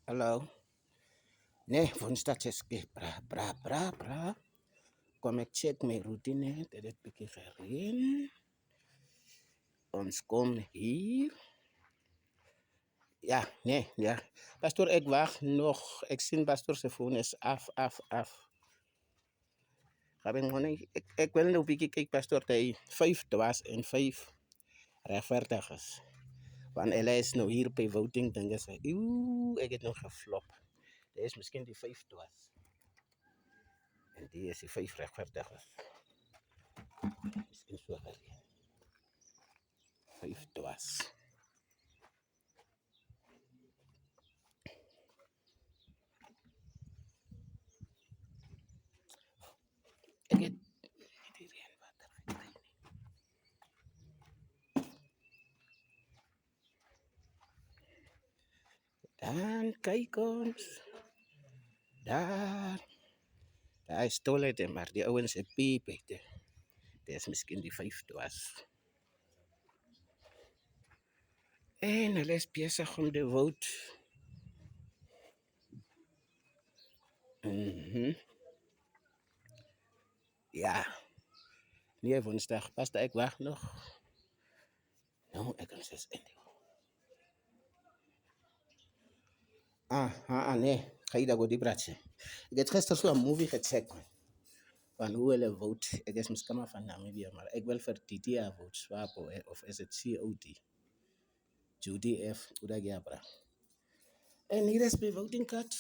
Hallo. Nee, woensdag is ke bra. Kom ek check my routine, dit het bietjie gereën. Ons kom hier. Ja, nee, ja. Pastor, ek wag nog. Ek sien pastor se foon is af. Ek wil nou bietjie kyk pastor, hy 5 dwaas en 5 regverdig is. Want hulle is nou hier by voting dinge sê. Ek het nog geflop. Dit is miskien die 5 dwaas. En die is die 5 regverdiges. Miskien so gereed. 5 dwaas. Ek het die reënwater gekry. Dan kyk ons. Daar is toilet, maar die ouens het piep. Dit is miskien die 5 dwaas. En hulle is besig om te vote. Ja. Nee, woensdag. Pas ek wag nog. Nou, ek kan ses in. Nee. Ga je daar die bratje. Ik heb gisteren zo'n movie gecheckt, man. Van hoe hulle vote. Ek is miskama van Namibia, maar ek wil vir TTA vote, SWAPO, of is het COD? Judy F. Udagiabra. En hier is my voting card.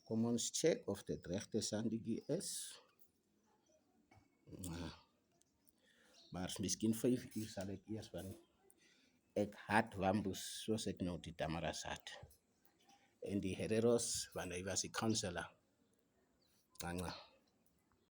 Kom ons check of dit regte Sandigi is. Maar miskien 5 uur sal ek eers van ek had Wambus, soos ek nou die Tamaras had. En die Herreros, want hy was die kanselaar.